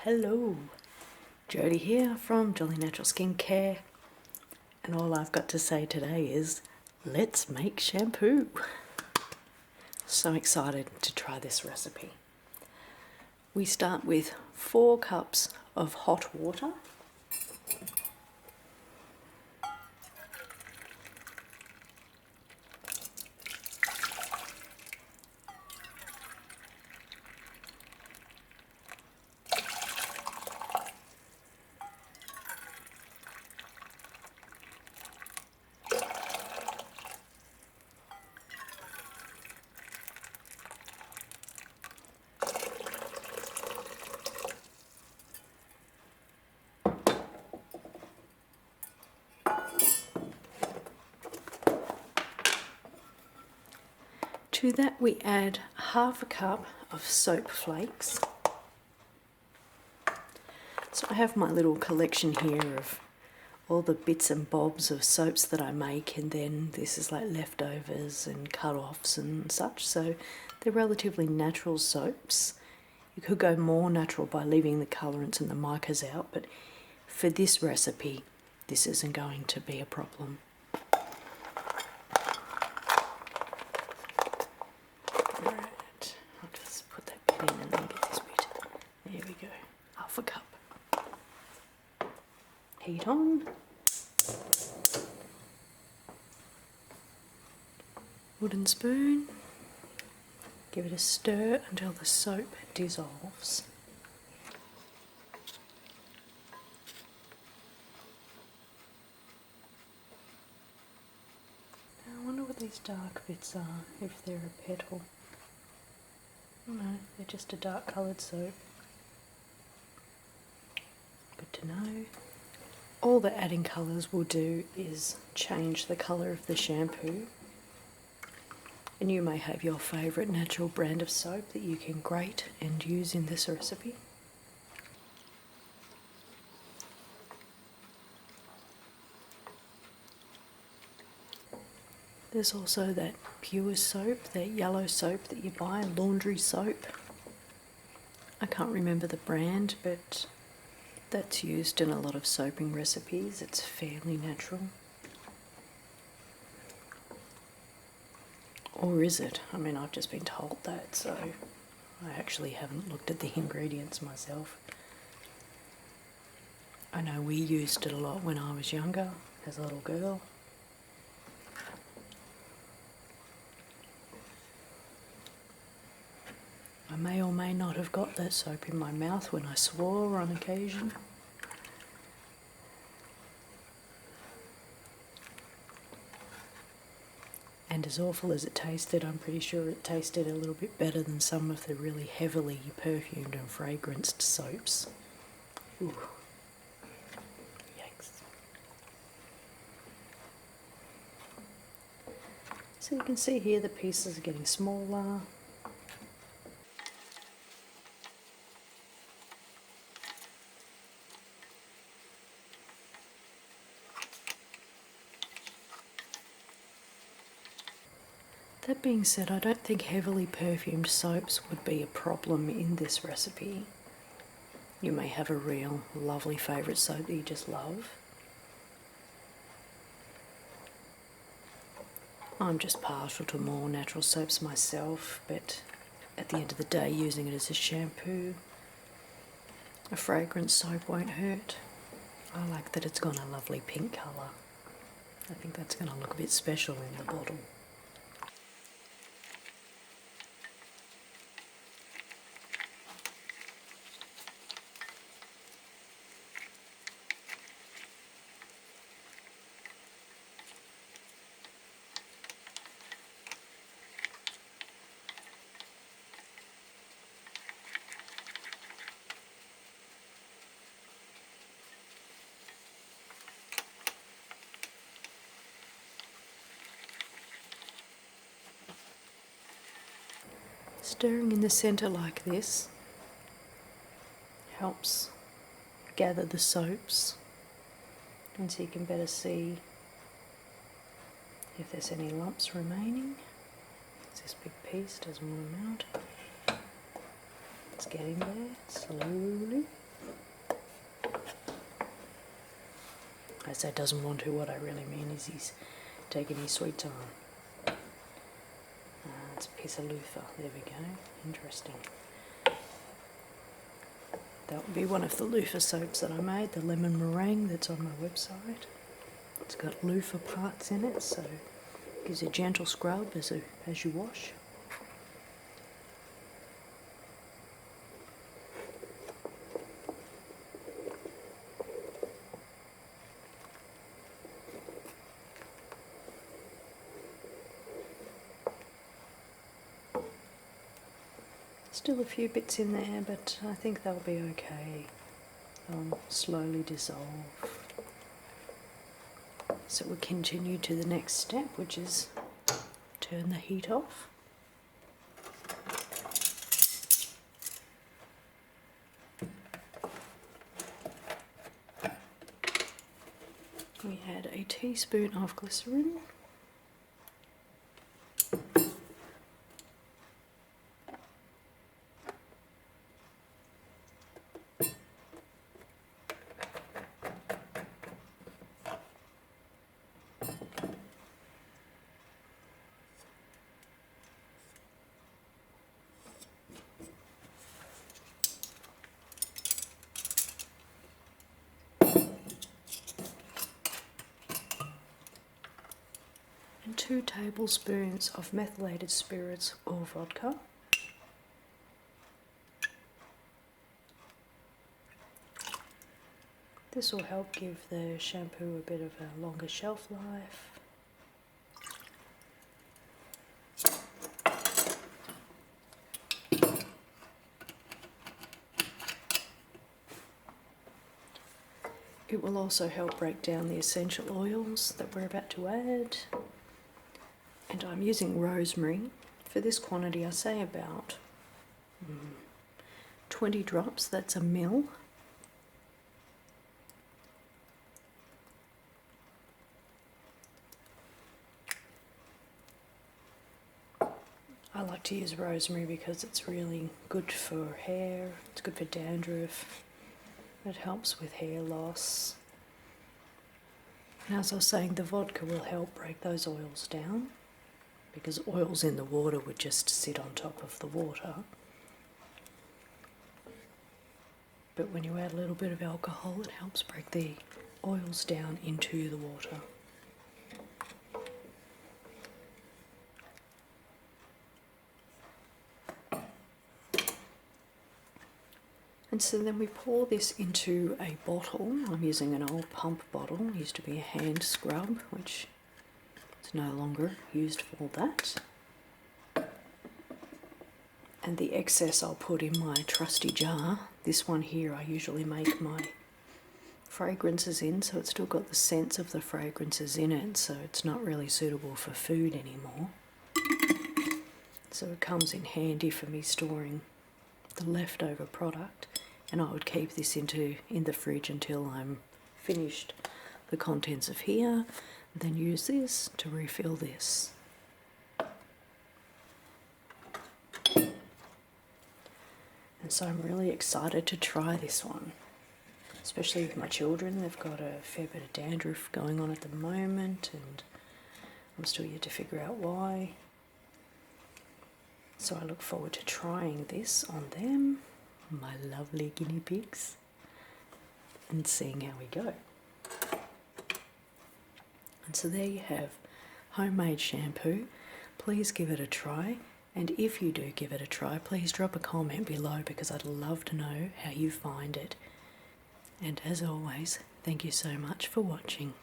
Hello, Jody here from Joli Natural Skincare, and all I've got to say today is let's make shampoo. So excited to try this recipe. We start with 4 cups of hot water. To that we add half a cup of soap flakes. So I have my little collection here of all the bits and bobs of soaps that I make, and then this is like leftovers and cut-offs and such, so they're relatively natural soaps. You could go more natural by leaving the colorants and the micas out, but for this recipe this isn't going to be a problem. Alright, I'll just put that bit in and then get this bit. There we go, half a cup. Heat on. Wooden spoon. Give it a stir until the soap dissolves. Now I wonder what these dark bits are, if they're a petal. Oh no, they're just a dark coloured soap. Good to know. All the adding colours will do is change the colour of the shampoo. And you may have your favourite natural brand of soap that you can grate and use in this recipe. There's also that pure soap, that yellow soap that you buy, laundry soap. I can't remember the brand, but that's used in a lot of soaping recipes. It's fairly natural. Or is it? I mean, I've just been told that, so I actually haven't looked at the ingredients myself. I know we used it a lot when I was younger, as a little girl. I may or may not have got that soap in my mouth when I swore on occasion. And as awful as it tasted, I'm pretty sure it tasted a little bit better than some of the really heavily perfumed and fragranced soaps. Ooh. Yikes. So you can see here the pieces are getting smaller. That being said, I don't think heavily perfumed soaps would be a problem in this recipe. You may have a real lovely favourite soap that you just love. I'm just partial to more natural soaps myself, but at the end of the day, using it as a shampoo, a fragrance soap won't hurt. I like that it's got a lovely pink colour. I think that's going to look a bit special in the bottle. Stirring in the centre like this helps gather the soaps, and so you can better see if there's any lumps remaining. This big piece doesn't want to mount. It's getting there slowly. I say doesn't want to, what I really mean is he's taking his sweet time. It's a piece of loofah, there we go, interesting. That would be one of the loofah soaps that I made, the lemon meringue that's on my website. It's got loofah parts in it, so it gives a gentle scrub as you wash. Still a few bits in there, but I think they'll be okay. They'll slowly dissolve. So we'll continue to the next step, which is turn the heat off. We add a teaspoon of glycerin. And 2 tablespoons of methylated spirits or vodka. This will help give the shampoo a bit of a longer shelf life. It will also help break down the essential oils that we're about to add. And I'm using rosemary. For this quantity I say about 20 drops, that's a ml. I like to use rosemary because it's really good for hair, it's good for dandruff, it helps with hair loss. And as I was saying, the vodka will help break those oils down, because oils in the water would just sit on top of the water. But when you add a little bit of alcohol, it helps break the oils down into the water. And so then we pour this into a bottle. I'm using an old pump bottle. It used to be a hand scrub, which is no longer used for that. And the excess I'll put in my trusty jar. This one here I usually make my fragrances in, so it's still got the scents of the fragrances in it, so it's not really suitable for food anymore. So it comes in handy for me storing the leftover product, and I would keep this in the fridge until I'm finished the contents of here, then use this to refill this. And so I'm really excited to try this one, especially with my children. They've got a fair bit of dandruff going on at the moment, and I'm still yet to figure out why. So I look forward to trying this on them, my lovely guinea pigs, and seeing how we go. And so there you have homemade shampoo. Please give it a try, and if you do give it a try, please drop a comment below, because I'd love to know how you find it. And as always, thank you so much for watching.